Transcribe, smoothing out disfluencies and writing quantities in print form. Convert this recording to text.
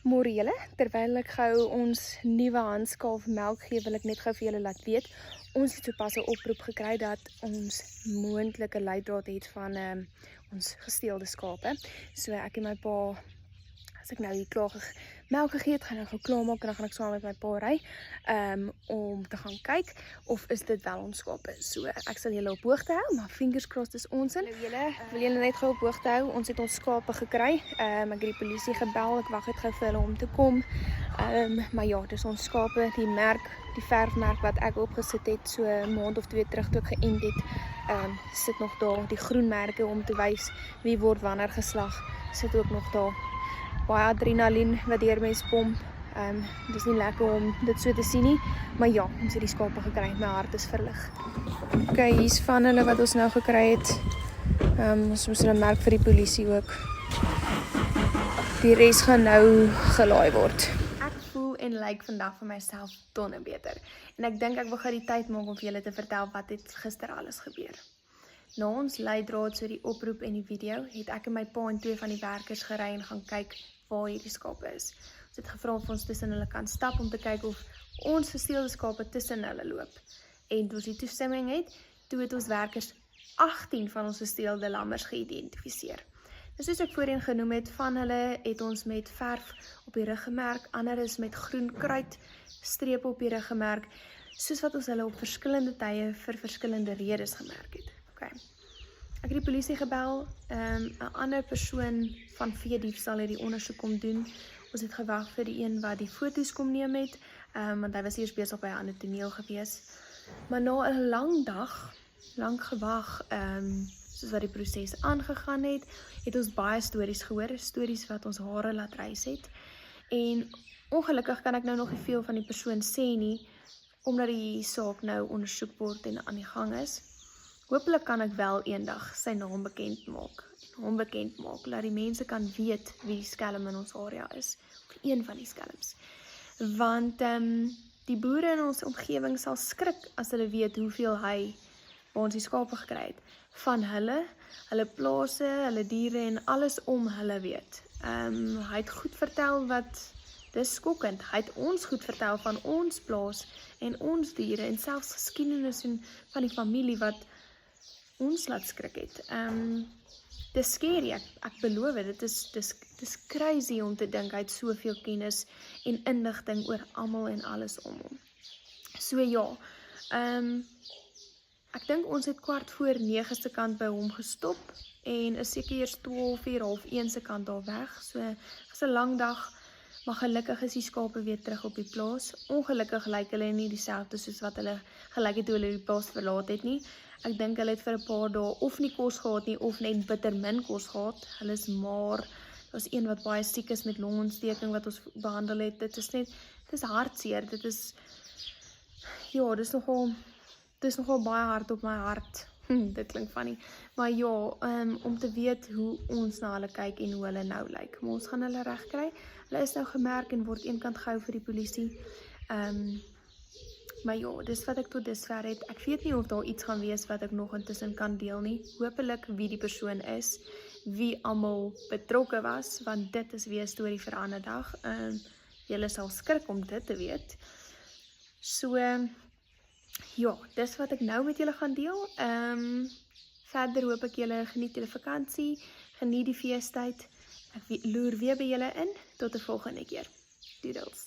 Môre julle, terwyl ek gou ons nuwe handskaaf melk gee, wil ek net gou vir julle laat weet. Ons het sopas 'n oproep gekry dat ons moontlike leidraad het van ons gesteelde skape. So ek en my pa, as ek nou hier klaar melk gegee het, gaan ek gou klaarmaak en dan gaan ek saam met my pa ry om te gaan kyk of is dit wel ons skape. So ek sal julle op hoogte hou, maar fingers crossed is ons in. Julle wil julle net gou op hoogte hou. Ons het ons skape gekry. Ek het die polisie gebel. Ek wag net gou vir hulle om te kom. Maar ja, dis ons skape, die merk, die verfmerk wat ek opgesit het so 'n maand of 2 terug toe ek geënt het, sit nog daar. Die groen merke om te wys wie word wanneer geslag, sit ook nog daar. Baie adrenalien wat deur mens pomp. Dis nie lekker om dit so te sien nie, maar ja, ons het die skape gekry. My hart is verlig. Ok, hier's van hulle wat ons nou gekry het. Ons moes hulle merk vir die polisie ook. Die res gaan nou gelaai word. Ek voel en lyk vandag vir myself tonne beter. En ek dink ek wil gou die tyd maak om vir julle te vertel wat het gister alles gebeur. Na ons leidraad, so die oproep en die video, het ek en my pa en 2 van die werkers gery en gaan kyk waar hierdie skape is. Ons het gevra of ons tussen hulle kan stap om te kyk of ons gesteelde skape tussen hulle loop. En toe ons die toestemming het, toe het ons werkers 18 van ons gesteelde lammers geïdentifiseer. Dus soos ek voorheen genoem het, van hulle het ons met verf op die rug gemerk, ander is met groen kruit strepe op die rug gemerk, soos wat ons hulle op verskillende tye vir verskillende redes gemerk het. Okay. Ek het die polisie gebel, 'n ander persoon van veediefstal het die ondersoek kom doen. Ons het gewag vir die een wat die foto's kom neem het, want hy was eers besig by 'n ander toneel gewees. Maar na 'n lang dag, lank gewag, soos wat die proses aangegaan het, het ons baie stories gehoor, stories wat ons hare laat rys het. En ongelukkig kan ek nou nog nie veel van die persoon sê nie, omdat die saak nou ondersoek word en aan die gang is. Hoopelik kan ek wel eendag sy naam bekend maak, en hom bekend maak, laat die mense kan weet wie die skelm in ons area is, of een van die skelms. Want die boere in ons omgewing sal skrik as hulle weet hoeveel hy, waar ons die skape gekry het, van hulle plase, hulle diere en alles om hulle weet. Hy het goed vertel wat, dis skokkend, hy het ons goed vertel van ons plaas en ons diere en selfs geskiedenis van die familie wat ons laat skrik het. Dis scary, ek beloof het, dis crazy om te dink, hy het soveel kennis en inligting oor almal en alles om hom. So ja, ek dink ons het 8:45 se kant by hom gestop, en is seker eers 12:30, 12:30 se kant daar weg, so is 'n lang dag, maar gelukkig is die skape weer terug op die plaas. Ongelukkig lyk hulle nie dieselfde soos wat hulle gelyk het toe hulle die plaas verlaat het nie. Ek dink hulle het vir 'n paar dae of nie kos gehad nie, of net bitter min kos gehad. Hulle is maar, daar was een wat baie siek is met longontsteking wat ons behandel het. Dit is hartseer, dit is nogal baie hard op my hart. Dit klink funny. Maar ja, om te weet hoe ons na hulle kyk en hoe hulle nou lyk. Maar ons gaan hulle regkry. Hulle is nou gemerk en word eenkant gehou vir die polisie. Maar ja, dis wat ek tot dusver het. Ek weet nie of daar iets gaan wees wat ek nog intussen kan deel nie. Hoopelik wie die persoon is, wie almal betrokke was, want dit is weer 'n storie vir 'n ander dag. Julle sal skrik om dit te weet. So, ja, dis wat ek nou met julle gaan deel. Verder hoop ek julle geniet julle vakansie, geniet die feestyd. Ek loer weer by julle in. Tot 'n volgende keer. Doodles.